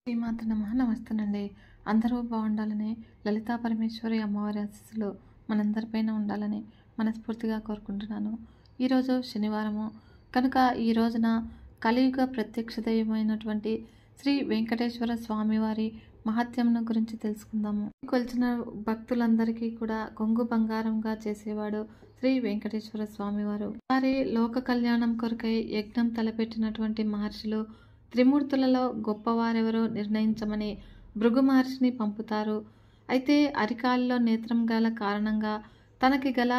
శ్రీమాత నమః. నమస్తేనండి. అందరూ బాగుండాలని, లలితా పరమేశ్వరి అమ్మవారి ఆశీస్సులు మనందరిపైన ఉండాలని మనస్ఫూర్తిగా కోరుకుంటున్నాను. ఈరోజు శనివారము కనుక ఈ రోజున కలియుగ ప్రత్యక్ష దైవమైనటువంటి శ్రీ వెంకటేశ్వర స్వామివారి మహత్యంను గురించి తెలుసుకుందాము. కొలిచిన భక్తులందరికీ కూడా కొంగు బంగారంగా చేసేవాడు శ్రీ వెంకటేశ్వర స్వామివారు. వారి లోక కళ్యాణం కొరకై యజ్ఞం తలపెట్టినటువంటి మహర్షులు త్రిమూర్తులలో గొప్పవారెవరో నిర్ణయించమని భృగు మహర్షిని పంపుతారు. అయితే అరికాల్లో నేత్రం గల కారణంగా తనకి గల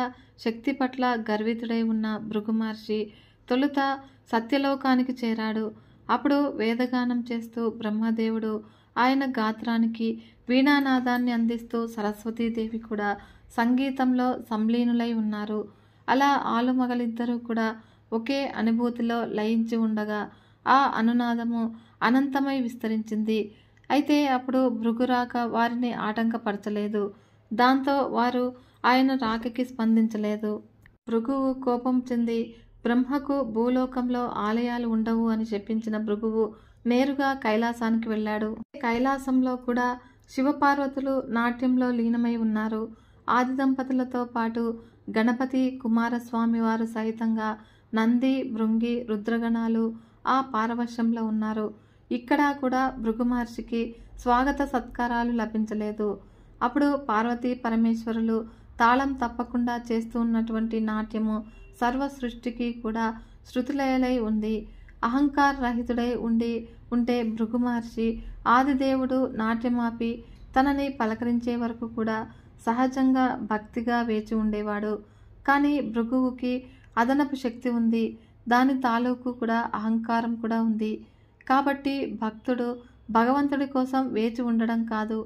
శక్తి పట్ల గర్వితుడై ఉన్న భృగు మహర్షి తొలుత సత్యలోకానికి చేరాడు. అప్పుడు వేదగానం చేస్తూ బ్రహ్మదేవుడు ఆయన గాత్రానికి వీణానాదాన్ని అందిస్తూ సరస్వతీదేవి కూడా సంగీతంలో సంలీనులై ఉన్నారు. అలా ఆలుమగలిద్దరూ కూడా ఒకే అనుభూతిలో లయించి ఉండగా ఆ అనునాదము అనంతమై విస్తరించింది. అయితే అప్పుడు భృగు రాక వారిని ఆటంకపరచలేదు. దాంతో వారు ఆయన రాకకి స్పందించలేదు. భృగువు కోపం చెంది బ్రహ్మకు భూలోకంలో ఆలయాలు ఉండవు అని చెప్పించిన భృగువు నేరుగా కైలాసానికి వెళ్ళాడు. కైలాసంలో కూడా శివపార్వతులు నాట్యంలో లీనమై ఉన్నారు. ఆది దంపతులతో పాటు గణపతి కుమారస్వామి వారు సహితంగా నంది భృంగి రుద్రగణాలు ఆ పారవశ్యంలో ఉన్నారు. ఇక్కడ కూడా భృగు మహర్షికి స్వాగత సత్కారాలు లభించలేదు. అప్పుడు పార్వతీ పరమేశ్వరులు తాళం తప్పకుండా చేస్తూ ఉన్నటువంటి నాట్యము సర్వ సృష్టికి కూడా శృతిలయలై ఉంది. అహంకార రహితుడై ఉంటే భృగు మహర్షి ఆదిదేవుడు నాట్యమాపి తనని పలకరించే వరకు కూడా సహజంగా భక్తిగా వేచి ఉండేవాడు. కానీ భృగువుకి అదనపు శక్తి ఉంది. దాని తాలూకు కూడా అహంకారం కూడా ఉంది. కాబట్టి భక్తుడు భగవంతుడి కోసం వేచి ఉండడం కాదు,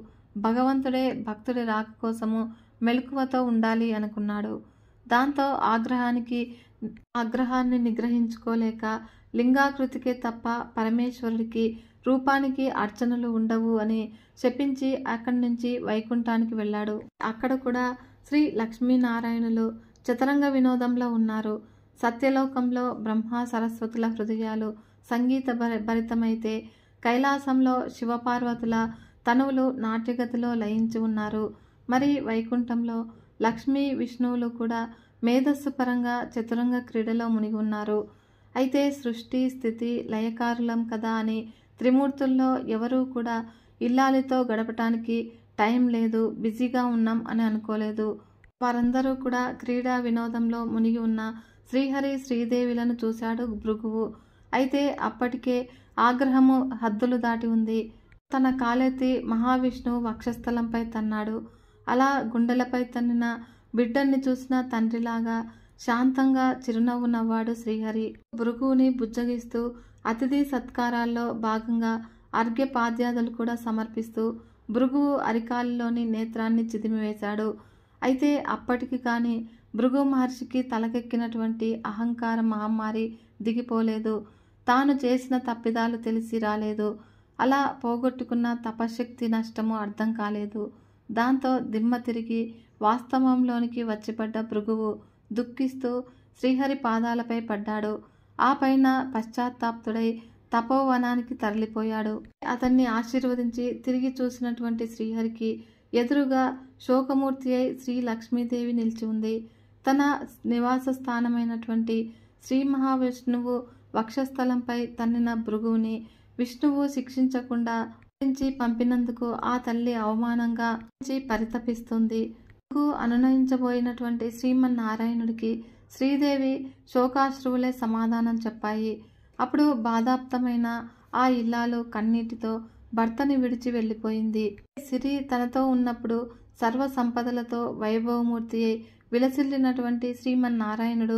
భగవంతుడే భక్తుడి రాక కోసము మెలకువతో ఉండాలి అనుకున్నాడు. దాంతో ఆగ్రహాన్ని నిగ్రహించుకోలేక లింగాకృతికే తప్ప పరమేశ్వరుడికి రూపానికి అర్చనలు ఉండవు అని చెప్పించి అక్కడి నుంచి వైకుంఠానికి వెళ్ళాడు. అక్కడ కూడా శ్రీ లక్ష్మీనారాయణులు చతురంగ వినోదంలో ఉన్నారు. సత్యలోకంలో బ్రహ్మ సరస్వతుల హృదయాలు సంగీత భరితమైతే కైలాసంలో శివపార్వతుల తనువులు నాట్యగతిలో లయించి ఉన్నారు. మరి వైకుంఠంలో లక్ష్మీ విష్ణువులు కూడా మేధస్సు పరంగా చతురంగ క్రీడలో మునిగి ఉన్నారు. అయితే సృష్టి స్థితి లయకారులం కదా అని త్రిమూర్తుల్లో ఎవరూ కూడా ఇల్లాలితో గడపటానికి టైం లేదు, బిజీగా ఉన్నాం అని అనుకోలేదు. వారందరూ కూడా క్రీడా వినోదంలో మునిగి ఉన్న శ్రీహరి శ్రీదేవిలను చూశాడు భృగువు. అయితే అప్పటికే ఆగ్రహము హద్దులు దాటి ఉంది. తన కాలెత్తి మహావిష్ణువు వక్షస్థలంపై తన్నాడు. అలా గుండెలపై తన్నిన బిడ్డన్ని చూసిన తండ్రిలాగా శాంతంగా చిరునవ్వు నవ్వాడు శ్రీహరి. భృగువుని బుజ్జగిస్తూ అతిథి సత్కారాల్లో భాగంగా అర్ఘ్యపాద్యాదులు కూడా సమర్పిస్తూ భృగువు అరికాలిలోని నేత్రాన్ని చిదిమివేశాడు. అయితే అప్పటికి కానీ భృగు మహర్షికి తలకెక్కినటువంటి అహంకార మహమ్మారి దిగిపోలేదు. తాను చేసిన తప్పిదాలు తెలిసి రాలేదు. అలా పోగొట్టుకున్న తపశక్తి నష్టము అర్థం కాలేదు. దాంతో దిమ్మ తిరిగి వాస్తవంలోనికి వచ్చిపడ్డ భృగువు దుఃఖిస్తూ శ్రీహరి పాదాలపై పడ్డాడు. ఆ పైన పశ్చాత్తాప్తుడై తపోవనానికి తరలిపోయాడు. అతన్ని ఆశీర్వదించి తిరిగి చూసినటువంటి శ్రీహరికి ఎదురుగా శోకమూర్తి అయి శ్రీ లక్ష్మీదేవి నిలిచి ఉంది. తన నివాస స్థానమైనటువంటి శ్రీ మహావిష్ణువు వక్షస్థలంపై తన్నిన భృగువుని విష్ణువు శిక్షించకుండా పంపినందుకు ఆ తల్లి అవమానంగా పరితపిస్తుంది. అనునయించబోయినటువంటి శ్రీమన్నారాయణుడికి శ్రీదేవి శోకాశ్రువులే సమాధానం చెప్పాయి. అప్పుడు బాధాప్తమైన ఆ ఇల్లాలు కన్నీటితో భర్తని విడిచి వెళ్ళిపోయింది. సిరి తనతో ఉన్నప్పుడు సర్వ సంపదలతో వైభవమూర్తి విలసిల్లినటువంటి శ్రీమన్నారాయణుడు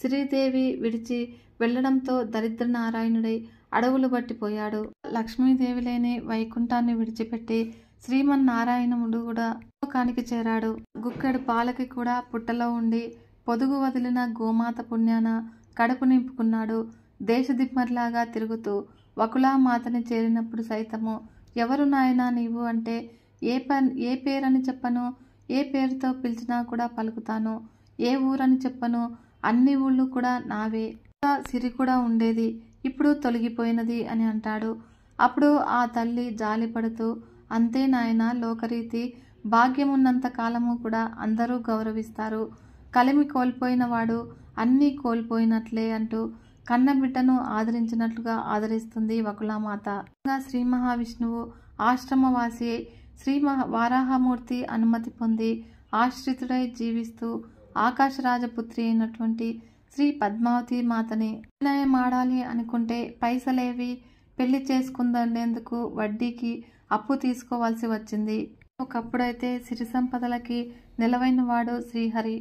శ్రీదేవి విడిచి వెళ్లడంతో దరిద్ర నారాయణుడై అడవులు బట్టిపోయాడు. లక్ష్మీదేవి లేని వైకుంఠాన్ని విడిచిపెట్టి శ్రీమన్నారాయణుడు కూడా లోకానికి చేరాడు. గుక్కెడు పాలకి కూడా పుట్టలో ఉండి పొదుగు వదిలిన గోమాత పుణ్యాన కడుపు నింపుకున్నాడు. దేశదిమ్మర్లాగా తిరుగుతూ వకులామాతని చేరినప్పుడు సైతము ఎవరు నాయనా నీవు అంటే ఏ పేరని చెప్పను, ఏ పేరుతో పిలిచినా కూడా పలుకుతాను, ఏ ఊరని చెప్పను, అన్ని ఊళ్ళు కూడా నావే, సిరి కూడా ఉండేది, ఇప్పుడు తొలగిపోయినది అని అంటాడు. అప్పుడు ఆ తల్లి జాలిపడుతూ, అంతే నాయనా లోకరీతి, భాగ్యమున్నంత కాలము కూడా అందరూ గౌరవిస్తారు, కలిమి కోల్పోయిన వాడు అన్నీ కోల్పోయినట్లే అంటూ కన్నబిడ్డను ఆదరించినట్లుగా ఆదరిస్తుంది వకులామాత. శ్రీ మహావిష్ణువు ఆశ్రమవాసి శ్రీ వారాహమూర్తి అనుమతి పొంది ఆశ్రితుడై జీవిస్తూ ఆకాశరాజపుత్రి అయినటువంటి శ్రీ పద్మావతి మాతని వినయమాడాలి అనుకుంటే పైసలేవి, పెళ్లి చేసుకుందనేందుకు వడ్డీకి అప్పు తీసుకోవాల్సి వచ్చింది. ఒకప్పుడైతే సిరి సంపదలకి నిలవైన వాడు శ్రీహరి.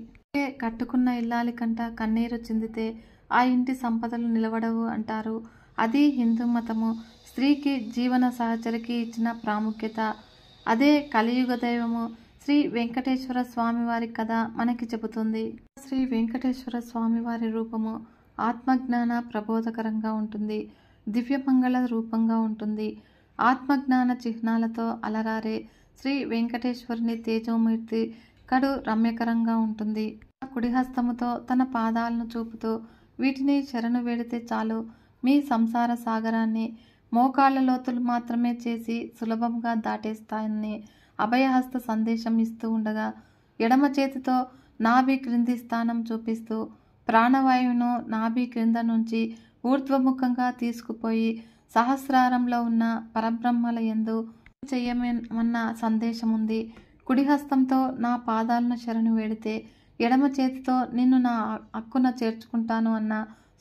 కట్టుకున్న ఇల్లాలి కంట కన్నీరు చిందితే ఆ ఇంటి సంపదలు నిలవడవు అంటారు. అది హిందూ మతము స్త్రీకి జీవన సహచరికి ఇచ్చిన ప్రాముఖ్యత. అదే కలియుగ దైవము శ్రీ వెంకటేశ్వర స్వామివారి కథ మనకి చెబుతుంది. శ్రీ వెంకటేశ్వర స్వామివారి రూపము ఆత్మజ్ఞాన ప్రబోధకరంగా ఉంటుంది, దివ్యమంగళ రూపంగా ఉంటుంది. ఆత్మజ్ఞాన చిహ్నాలతో అలరారే శ్రీ వెంకటేశ్వరుని తేజోమూర్తి కడు రమ్యకరంగా ఉంటుంది. కుడి హస్తముతో తన పాదాలను చూపుతూ, వీటిని శరణు వేడితే చాలు, మీ సంసార సాగరాన్ని మోకాళ్ళ లోతులు మాత్రమే చేసి సులభంగా దాటేస్తాయని అభయహస్త సందేశం ఇస్తూ ఉండగా, ఎడమ చేతితో నాభి క్రింది స్థానం చూపిస్తూ ప్రాణవాయువును నాభి క్రింద నుంచి ఊర్ధ్వముఖంగా తీసుకుపోయి సహస్రారంలో ఉన్న పరబ్రహ్మల యందు చెయ్యమన్న సందేశం ఉంది. కుడి హస్తంతో నా పాదాలను శరణు వేడితే ఎడమ చేతితో నిన్ను నా హక్కున చేర్చుకుంటాను అన్న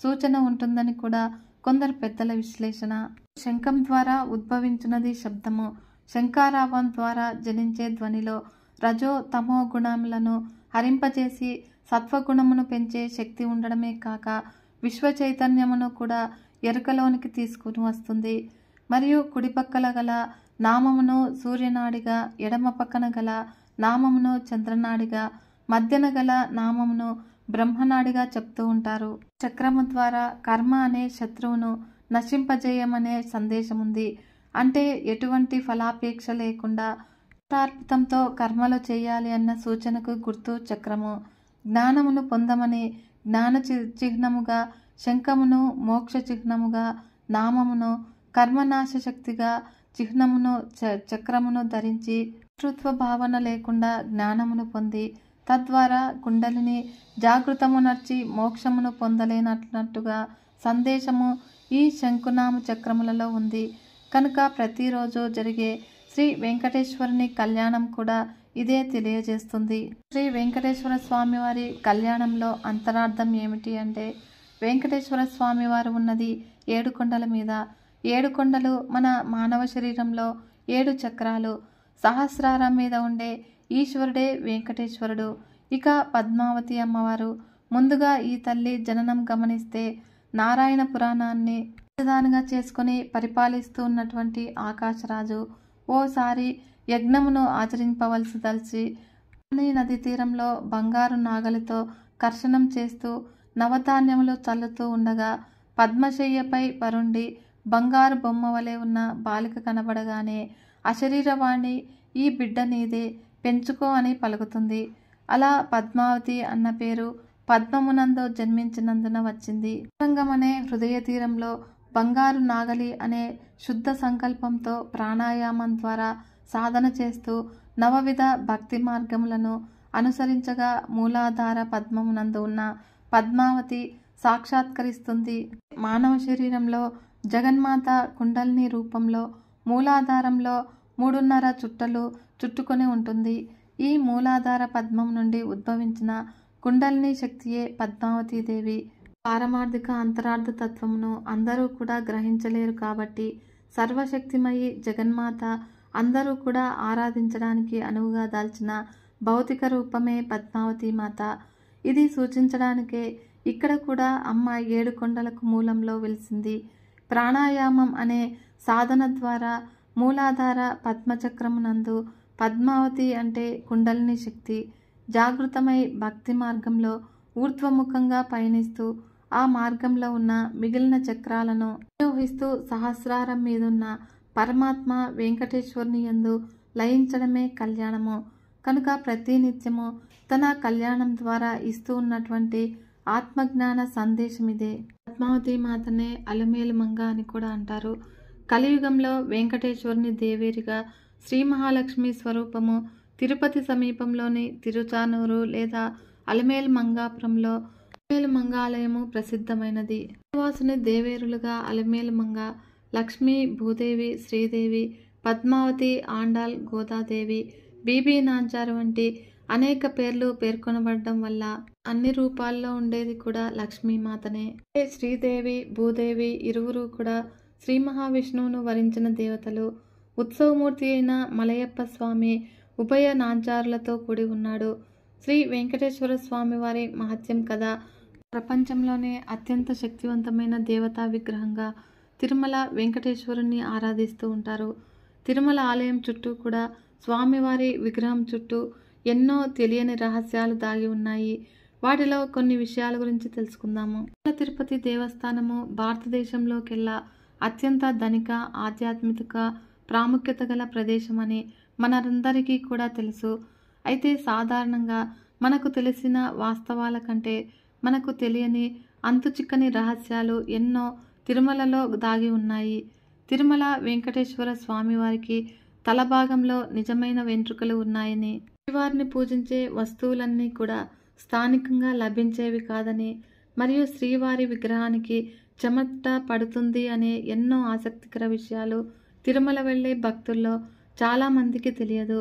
సూచన ఉంటుందని కూడా కొందరు పెద్దల విశ్లేషణ. శంఖం ద్వారా ఉద్భవించినది శబ్దము. శంఖారావం ద్వారా జనించే ధ్వనిలో రజో తమో గుణములను హరింపజేసి సత్వగుణమును పెంచే శక్తి ఉండడమే కాక విశ్వ చైతన్యమును కూడా ఎరుకలోనికి తీసుకుని వస్తుంది. మరియు కుడి పక్కల గల నామమును సూర్యనాడిగా, ఎడమ పక్కన గల నామమును చంద్రనాడిగా, మధ్యన గల నామమును బ్రహ్మనాడిగా చెప్తూ ఉంటారు. చక్రము ద్వారా కర్మ అనే శత్రువును నశింపజేయమనే సందేశం ఉంది. అంటే ఎటువంటి ఫలాపేక్ష లేకుండా ప్రార్పితంతో కర్మలు చేయాలి అన్న సూచనకు గుర్తు చక్రము. జ్ఞానమును పొందమని జ్ఞాన చిహ్నముగా శంఖమును, మోక్ష చిహ్నముగా నామమును, కర్మనాశ శక్తిగా చిహ్నమును చక్రమును ధరించి శత్రుత్వ భావన లేకుండా జ్ఞానమును పొంది తద్వారా కుండలిని జాగృతమునర్చి మోక్షమును పొందలేనట్లుగా సందేశము ఈ శంకునామ చక్రములలో ఉంది. కనుక ప్రతిరోజు జరిగే శ్రీ వెంకటేశ్వరుని కళ్యాణం కూడా ఇదే తెలియజేస్తుంది. శ్రీ వెంకటేశ్వర స్వామివారి కళ్యాణంలో అంతరార్థం ఏమిటి అంటే, వెంకటేశ్వర స్వామివారు ఉన్నది 7 కొండల మీద. 7 కొండలు మన మానవ శరీరంలో 7 చక్రాలు. సహస్రారం మీద ఉండే ఈశ్వరుడే వెంకటేశ్వరుడు. ఇక పద్మావతి అమ్మవారు. ముందుగా ఈ తల్లి జననం గమనిస్తే నారాయణ పురాణాన్ని రాజధానిగా చేసుకుని పరిపాలిస్తూ ఉన్నటువంటి ఆకాశరాజు ఓసారి యజ్ఞమును ఆచరింపవలసి తలచి నది తీరంలో బంగారు నాగలితో కర్షణం చేస్తూ నవధాన్యములు చల్లుతూ ఉండగా పద్మశయ్యపై పరుండి బంగారు బొమ్మ వలె ఉన్న బాలిక కనబడగానే అశరీరవాణి, ఈ బిడ్డ నీదే, పెంచుకో అని పలుకుతుంది. అలా పద్మావతి అన్న పేరు పద్మమునందు జన్మించినందున వచ్చింది. అనే హృదయ తీరంలో బంగారు నాగలి అనే శుద్ధ సంకల్పంతో ప్రాణాయామం ద్వారా సాధన చేస్తూ నవవిధ భక్తి మార్గములను అనుసరించగా మూలాధార పద్మమునందు ఉన్న పద్మావతి సాక్షాత్కరిస్తుంది. మానవ శరీరంలో జగన్మాత కుండలిని రూపంలో మూలాధారంలో 3.5 చుట్టలు చుట్టుకొని ఉంటుంది. ఈ మూలాధార పద్మం నుండి ఉద్భవించిన కుండలిని శక్తియే పద్మావతీదేవి. పారమార్థిక అంతరార్థ తత్వమును అందరూ కూడా గ్రహించలేరు కాబట్టి సర్వశక్తిమయి జగన్మాత అందరూ కూడా ఆరాధించడానికి అనువుగా దాల్చిన భౌతిక రూపమే పద్మావతి మాత. ఇది సూచించడానికే ఇక్కడ కూడా అమ్మ 7 కొండలకు మూలంలో వెలిసింది. ప్రాణాయామం అనే సాధన ద్వారా మూలాధార పద్మచక్రమునందు పద్మావతి అంటే కుండలిని శక్తి జాగృతమై భక్తి మార్గంలో ఊర్ధ్వముఖంగా పయనిస్తూ ఆ మార్గంలో ఉన్న మిగిలిన చక్రాలను నిర్వహిస్తూ సహస్రారం మీదున్న పరమాత్మ వెంకటేశ్వరుని యందు లయించడమే కళ్యాణము. కనుక ప్రతి నిత్యము తన కళ్యాణం ద్వారా ఇస్తూ ఉన్నటువంటి ఆత్మజ్ఞాన సందేశం ఇదే. పద్మావతి మాతనే అలమేలు మంగ అని కూడా అంటారు. కలియుగంలో వెంకటేశ్వరుని దేవేరిగా శ్రీ మహాలక్ష్మి స్వరూపము తిరుపతి సమీపంలోని తిరుచానూరు లేదా అలమేలు మంగాపురంలో అలమేలు మంగాలయము ప్రసిద్ధమైనది. శ్రీనివాసుని దేవేరులుగా అలమేలు మంగ, లక్ష్మీ, భూదేవి, శ్రీదేవి, పద్మావతి, ఆండాల్, గోదాదేవి, బీబీ నాంచారు వంటి అనేక పేర్లు పేర్కొనబడడం వల్ల అన్ని రూపాల్లో ఉండేది కూడా లక్ష్మీమాతనే. శ్రీదేవి, భూదేవి ఇరువురు కూడా శ్రీ మహావిష్ణువును వరించిన దేవతలు. ఉత్సవమూర్తి అయిన మలయప్ప స్వామి ఉభయ నాంచారులతో కూడి ఉన్నాడు. శ్రీ వెంకటేశ్వర స్వామి వారి మహత్యం కథ. ప్రపంచంలోనే అత్యంత శక్తివంతమైన దేవతా విగ్రహంగా తిరుమల వెంకటేశ్వరుని ఆరాధిస్తూ ఉంటారు. తిరుమల ఆలయం చుట్టూ కూడా స్వామివారి విగ్రహం చుట్టూ ఎన్నో తెలియని రహస్యాలు దాగి ఉన్నాయి. వాటిలో కొన్ని విషయాల గురించి తెలుసుకుందాము. తిరుపతి దేవస్థానము భారతదేశంలోకెల్లా అత్యంత ధనిక, ఆధ్యాత్మిక ప్రాముఖ్యత గల ప్రదేశం అని మనందరికీ కూడా తెలుసు. అయితే సాధారణంగా మనకు తెలిసిన వాస్తవాల కంటే మనకు తెలియని అంతుచిక్కని రహస్యాలు ఎన్నో తిరుమలలో దాగి ఉన్నాయి. తిరుమల వెంకటేశ్వర స్వామివారికి తల భాగంలో నిజమైన వెంట్రుకలు ఉన్నాయని, శ్రీవారిని పూజించే వస్తువులన్నీ కూడా స్థానికంగా లభించేవి కాదని, మరియు శ్రీవారి విగ్రహానికి చెమట పడుతుంది అనే ఎన్నో ఆసక్తికర విషయాలు తిరుమల వెళ్ళే భక్తుల్లో చాలామందికి తెలియదు.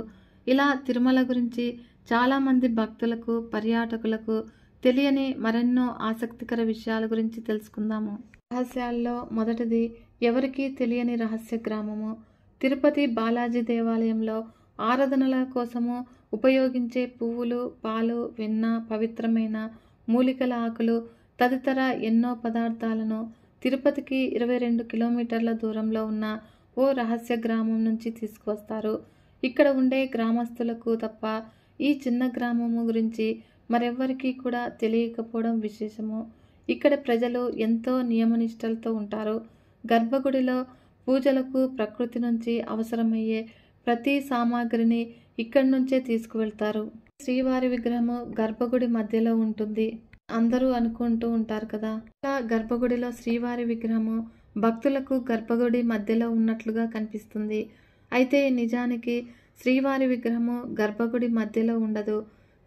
ఇలా తిరుమల గురించి చాలామంది భక్తులకు, పర్యాటకులకు తెలియని మరెన్నో ఆసక్తికర విషయాల గురించి తెలుసుకుందాము. రహస్యాల్లో మొదటిది ఎవరికీ తెలియని రహస్య గ్రామము. తిరుపతి బాలాజీ దేవాలయంలో ఆరాధనల కోసము ఉపయోగించే పువ్వులు, పాలు, వెన్న, పవిత్రమైన మూలికల ఆకులు తదితర ఎన్నో పదార్థాలను తిరుపతికి 22 కిలోమీటర్ల దూరంలో ఉన్న ఓ రహస్య గ్రామం నుంచి తీసుకువస్తారు. ఇక్కడ ఉండే గ్రామస్తులకు తప్ప ఈ చిన్న గ్రామము గురించి మరెవ్వరికీ కూడా తెలియకపోవడం విశేషము. ఇక్కడ ప్రజలు ఎంతో నియమనిష్టలతో ఉంటారు. గర్భగుడిలో పూజలకు ప్రకృతి నుంచి అవసరమయ్యే ప్రతి సామాగ్రిని ఇక్కడి నుంచే తీసుకువెళ్తారు. శ్రీవారి విగ్రహము గర్భగుడి మధ్యలో ఉంటుంది. అందరూ అనుకుంటూ ఉంటారు కదా, ఇలా గర్భగుడిలో శ్రీవారి విగ్రహము భక్తులకు గర్భగుడి మధ్యలో ఉన్నట్లుగా కనిపిస్తుంది. అయితే నిజానికి శ్రీవారి విగ్రహము గర్భగుడి మధ్యలో ఉండదు.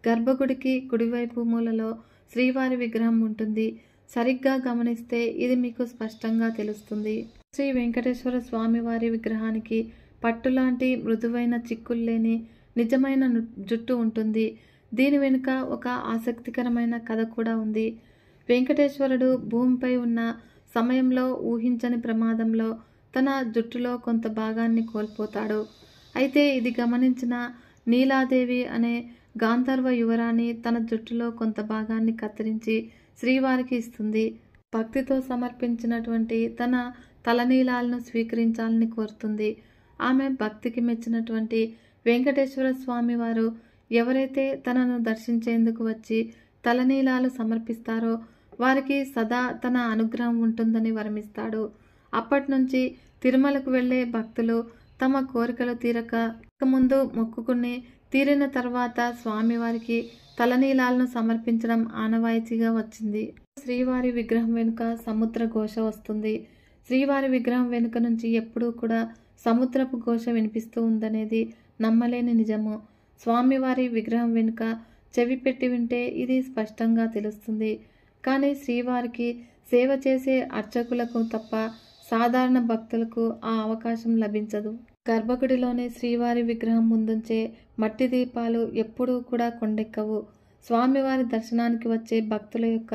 గర్భగుడికి కుడివైపు మూలలో శ్రీవారి విగ్రహం ఉంటుంది. సరిగ్గా గమనిస్తే ఇది మీకు స్పష్టంగా తెలుస్తుంది. శ్రీ వెంకటేశ్వర స్వామివారి విగ్రహానికి పట్టులాంటి మృదువైన చిక్కులు లేని నిజమైన జుట్టు ఉంటుంది. దీని వెనుక ఒక ఆసక్తికరమైన కథ కూడా ఉంది. వెంకటేశ్వరుడు భూమిపై ఉన్న సమయంలో ఊహించని ప్రమాదంలో తన జుట్టులో కొంత భాగాన్ని కోల్పోతాడు. అయితే ఇది గమనించిన నీలాదేవి అనే గాంధర్వ యువరాణి తన జుట్టులో కొంత భాగాన్ని కత్తిరించి శ్రీవారికి ఇస్తుంది. భక్తితో సమర్పించినటువంటి తన తలనీలాలను స్వీకరించాలని కోరుతుంది. ఆమె భక్తికి మెచ్చినటువంటి వెంకటేశ్వర స్వామి వారు ఎవరైతే తనను దర్శించేందుకు వచ్చి తలనీలాలు సమర్పిస్తారో వారికి సదా తన అనుగ్రహం ఉంటుందని వరమిస్తాడు. అప్పటి నుంచి తిరుమలకు వెళ్ళే భక్తులు తమ కోరికలు తీరక ముందు మొక్కుకుని తీరిన తర్వాత స్వామివారికి తలనీలాలను సమర్పించడం ఆనవాయితీగా వచ్చింది. శ్రీవారి విగ్రహం వెనుక సముద్ర ఘోష వస్తుంది. శ్రీవారి విగ్రహం వెనుక నుంచి ఎప్పుడూ కూడా సముద్రపు ఘోష వినిపిస్తూ ఉందనేది నమ్మలేని నిజము. స్వామివారి విగ్రహం వెనుక చెవి పెట్టి వింటే ఇది స్పష్టంగా తెలుస్తుంది. కానీ శ్రీవారికి సేవ చేసే అర్చకులకు తప్ప సాధారణ భక్తులకు ఆ అవకాశం లభించదు. గర్భగుడిలోని శ్రీవారి విగ్రహం ముందుంచే మట్టి దీపాలు ఎప్పుడూ కూడా కొండెక్కవు. స్వామివారి దర్శనానికి వచ్చే భక్తుల యొక్క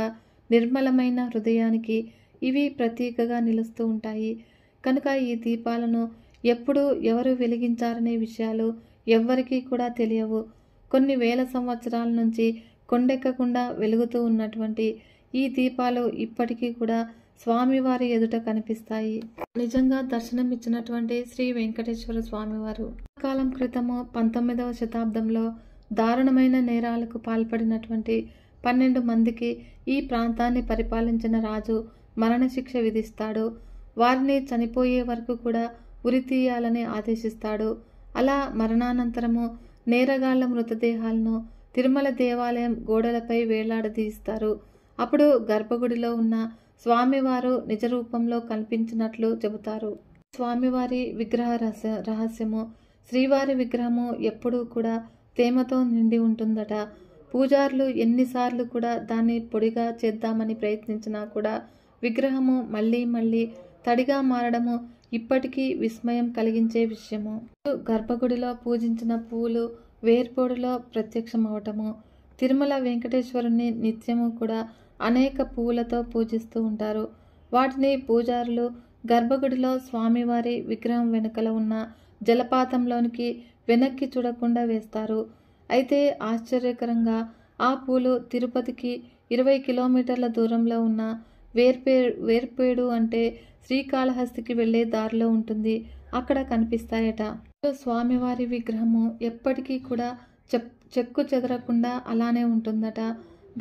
నిర్మలమైన హృదయానికి ఇవి ప్రతీకగా నిలుస్తూ ఉంటాయి. కనుక ఈ దీపాలను ఎప్పుడు ఎవరు వెలిగించారనే విషయాలు ఎవ్వరికీ కూడా తెలియవు. కొన్ని వేల సంవత్సరాల నుంచి కొండెక్కకుండా వెలుగుతూ ఉన్నటువంటి ఈ దీపాలు ఇప్పటికీ కూడా స్వామివారి ఎదుట కనిపిస్తాయి. నిజంగా దర్శనమిచ్చినటువంటి శ్రీ వెంకటేశ్వర స్వామివారు కాలం క్రితము 19వ శతాబ్దంలో దారుణమైన నేరాలకు పాల్పడినటువంటి 12 మందికి ఈ ప్రాంతాన్ని పరిపాలించిన రాజు మరణశిక్ష విధిస్తాడు. వారిని చనిపోయే వరకు కూడా ఉరి తీయాలని ఆదేశిస్తాడు. అలా మరణానంతరము నేరగాళ్ల మృతదేహాలను తిరుమల దేవాలయం గోడలపై వేలాడదీస్తారు. అప్పుడు గర్భగుడిలో ఉన్న స్వామివారు నిజ రూపంలో కనిపించినట్లు చెబుతారు. స్వామివారి విగ్రహ రహస్యము. శ్రీవారి విగ్రహము ఎప్పుడూ కూడా తేమతో నిండి ఉంటుందట. పూజారులు ఎన్నిసార్లు కూడా దాన్ని పొడిగా చేద్దామని ప్రయత్నించినా కూడా విగ్రహము మళ్ళీ మళ్ళీ తడిగా మారడము ఇప్పటికీ విస్మయం కలిగించే విషయము. గర్భగుడిలో పూజించిన పూలు వేర్పోడులో ప్రత్యక్షమవటము. తిరుమల వెంకటేశ్వరుని నిత్యము కూడా అనేక పువ్వులతో పూజిస్తూ ఉంటారు. వాటిని పూజారులు గర్భగుడిలో స్వామివారి విగ్రహం వెనుకల ఉన్న జలపాతంలోనికి వెనక్కి చూడకుండా వేస్తారు. అయితే ఆశ్చర్యకరంగా ఆ పూలు తిరుపతికి 20 కిలోమీటర్ల దూరంలో ఉన్న వేర్పేడు అంటే శ్రీకాళహస్తికి వెళ్లే దారిలో ఉంటుంది. అక్కడ కనిపిస్తాయట. స్వామివారి విగ్రహము ఎప్పటికీ కూడా చెక్కు చెదరకుండా అలానే ఉంటుందట.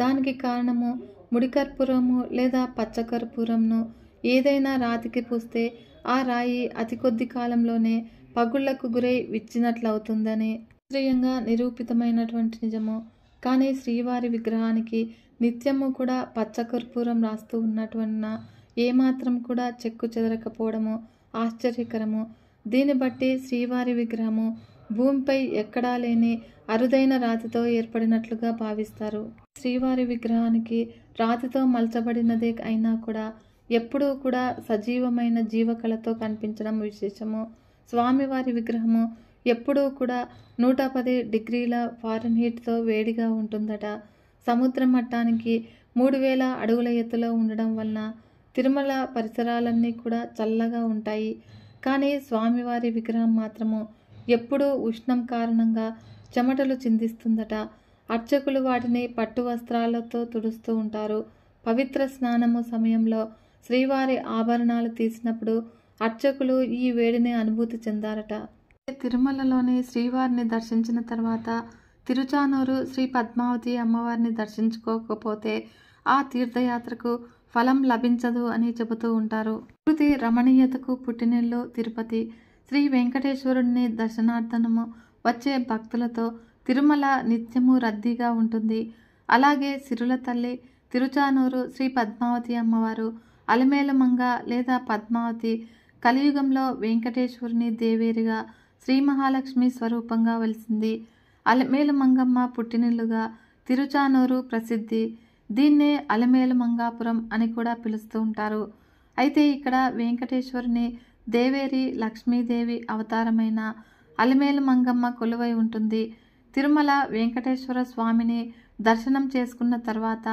దానికి కారణము ముడికర్పూరము లేదా పచ్చకర్పూరంను ఏదైనా రాతికి పూస్తే ఆ రాయి అతి కొద్ది కాలంలోనే పగుళ్లకు గురై విచ్చినట్లవుతుందని శాస్త్రీయంగా నిరూపితమైనటువంటి నిజము. కానీ శ్రీవారి విగ్రహానికి నిత్యము కూడా పచ్చకర్పూరం రాస్తూ ఉన్నటువన్న ఏమాత్రం కూడా చెక్కు చెదరకపోవడము ఆశ్చర్యకరము. దీన్ని బట్టి శ్రీవారి విగ్రహము భూమిపై ఎక్కడా లేని అరుదైన రాతితో ఏర్పడినట్లుగా భావిస్తారు. శ్రీవారి విగ్రహానికి రాతితో మలచబడినదే అయినా కూడా ఎప్పుడూ కూడా సజీవమైన జీవకళతో కనిపించడం విశేషము. స్వామివారి విగ్రహము ఎప్పుడూ కూడా 110 డిగ్రీల ఫారెన్హీట్తో వేడిగా ఉంటుందట. సముద్ర మట్టానికి 3000 అడుగుల ఎత్తులో ఉండడం వలన తిరుమల పరిసరాలన్నీ కూడా చల్లగా ఉంటాయి. కానీ స్వామివారి విగ్రహం మాత్రము ఎప్పుడూ ఉష్ణం కారణంగా చెమటలు చిందిస్తుందట. అర్చకులు వాటిని పట్టు వస్త్రాలతో తుడుస్తూ ఉంటారు. పవిత్ర స్నానము సమయంలో శ్రీవారి ఆభరణాలు తీసినప్పుడు అర్చకులు ఈ వేడిని అనుభూతి చెందారట. తిరుమలలోని శ్రీవారిని దర్శించిన తర్వాత తిరుచానూరు శ్రీ పద్మావతి అమ్మవారిని దర్శించుకోకపోతే ఆ తీర్థయాత్రకు ఫలం లభించదు అని చెబుతూ ఉంటారు. ప్రకృతి రమణీయతకు పుట్టినిల్లు తిరుపతి. శ్రీ వెంకటేశ్వరుడిని దర్శనార్థనము వచ్చే భక్తులతో తిరుమల నిత్యము రద్దీగా ఉంటుంది. అలాగే సిరుల తల్లి, తిరుచానూరు శ్రీ పద్మావతి అమ్మవారు, అలమేలుమంగ లేదా పద్మావతి కలియుగంలో వెంకటేశ్వరుని దేవేరిగా, శ్రీ మహాలక్ష్మి స్వరూపంగా వెలిసింది. అలమేలుమంగమ్మ పుట్టినిల్లుగా తిరుచానూరు ప్రసిద్ధి. దీన్నే అలమేలుమంగాపురం అని కూడా పిలుస్తూ ఉంటారు. అయితే ఇక్కడ వెంకటేశ్వరుని దేవేరి లక్ష్మీదేవి అవతారమైన అలమేలుమంగమ్మ కొలువై ఉంటుంది. తిరుమల వెంకటేశ్వర స్వామిని దర్శనం చేసుకున్న తర్వాత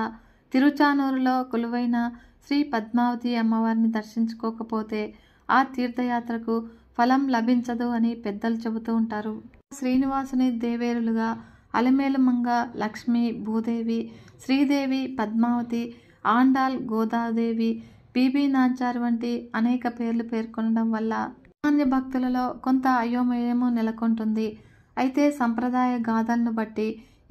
తిరుచానూరులో కొలువైన శ్రీ పద్మావతి అమ్మవారిని దర్శించుకోకపోతే ఆ తీర్థయాత్రకు ఫలం లభించదు అని పెద్దలు చెబుతూ ఉంటారు. శ్రీనివాసుని దేవేరులుగా అలమేలుమంగ, లక్ష్మి, భూదేవి, శ్రీదేవి, పద్మావతి, ఆండాల్, గోదాదేవి, బీబీ నాంచార్ వంటి అనేక పేర్లు పేర్కొనడం వల్ల సామాన్య భక్తులలో కొంత అయోమయము నెలకొంటుంది. అయితే సంప్రదాయ గాథలను బట్టి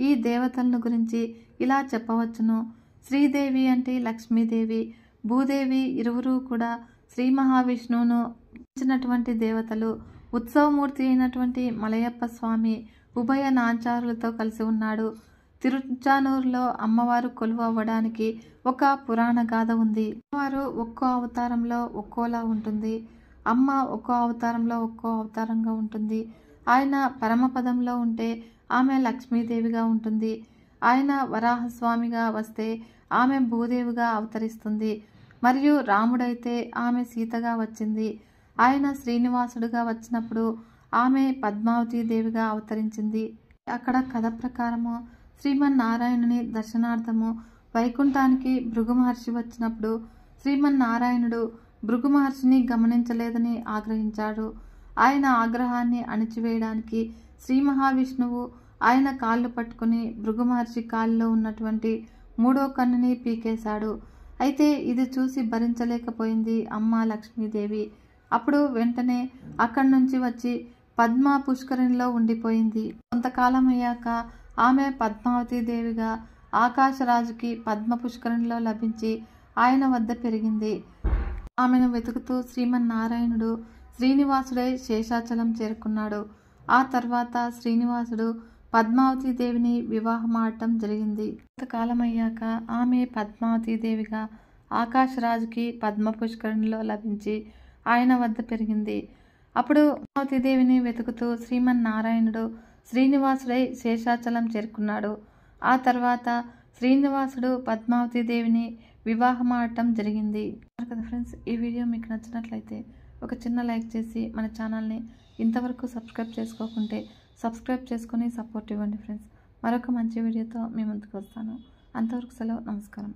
ఈ దేవతలను గురించి ఇలా చెప్పవచ్చును. శ్రీదేవి అంటే లక్ష్మీదేవి, భూదేవి ఇరువురు కూడా శ్రీ మహావిష్ణువును ఇచ్చినటువంటి దేవతలు. ఉత్సవమూర్తి అయినటువంటి మలయప్ప స్వామి ఉభయ నాంచారులతో కలిసి ఉన్నాడు. తిరుచానూరులో అమ్మవారు కొలువు అవ్వడానికి ఒక పురాణ గాథ ఉంది. అమ్మవారు ఒక్కో అవతారంలో ఒక్కోలా ఉంటుంది. అమ్మ ఒక్కో అవతారంలో ఒక్కో అవతారంగా ఉంటుంది. ఆయన పరమపదంలో ఉంటే ఆమె లక్ష్మీదేవిగా ఉంటుంది. ఆయన వరాహస్వామిగా వస్తే ఆమె భూదేవిగా అవతరిస్తుంది. మరియు రాముడైతే ఆమె సీతగా వచ్చింది. ఆయన శ్రీనివాసుడుగా వచ్చినప్పుడు ఆమె పద్మావతి దేవిగా అవతరించింది. అక్కడ కథ ప్రకారము శ్రీమన్నారాయణుని దర్శనార్థము వైకుంఠానికి భృగు మహర్షి వచ్చినప్పుడు శ్రీమన్నారాయణుడు భృగు మహర్షిని గమనించలేదని ఆగ్రహించాడు. ఆయన ఆగ్రహాన్ని అణిచివేయడానికి శ్రీ మహావిష్ణువు ఆయన కాళ్ళు పట్టుకుని భృగు మహర్షి కాళ్ళలో ఉన్నటువంటి 3వ కన్నుని పీకేశాడు. అయితే ఇది చూసి భరించలేకపోయింది అమ్మ లక్ష్మీదేవి. అప్పుడు వెంటనే అక్కడి నుంచి వచ్చి పద్మ పుష్కరిణిలో ఉండిపోయింది. కొంతకాలం అయ్యాక ఆమె పద్మావతి దేవిగా ఆకాశరాజుకి పద్మ పుష్కరిణిలో లభించి ఆయన వద్ద పెరిగింది. ఆమెను వెతుకుతూ శ్రీమన్నారాయణుడు శ్రీనివాసుడై శేషాచలం చేరుకున్నాడు. ఆ తర్వాత శ్రీనివాసుడు పద్మావతి దేవిని వివాహమాడటం జరిగింది. కొంతకాలం అయ్యాక ఆమె పద్మావతి దేవిగా ఆకాశరాజుకి పద్మ పుష్కరిణిలో లభించి ఆయన వద్ద పెరిగింది. అప్పుడు పద్మావతీదేవిని వెతుకుతూ శ్రీమన్నారాయణుడు శ్రీనివాసుడై శేషాచలం చేరుకున్నాడు. ఆ తర్వాత శ్రీనివాసుడు పద్మావతీదేవిని వివాహమాడటం జరిగింది. కదా ఫ్రెండ్స్, ఈ వీడియో మీకు నచ్చినట్లయితే ఒక చిన్న లైక్ చేసి మన ఛానల్ని ఇంతవరకు సబ్స్క్రైబ్ చేసుకోకుంటే సబ్స్క్రైబ్ చేసుకొని సపోర్ట్ ఇవ్వండి ఫ్రెండ్స్. మరొక మంచి వీడియోతో మీ ముందుకు వస్తాను. అంతవరకు సెలవు. నమస్కారం.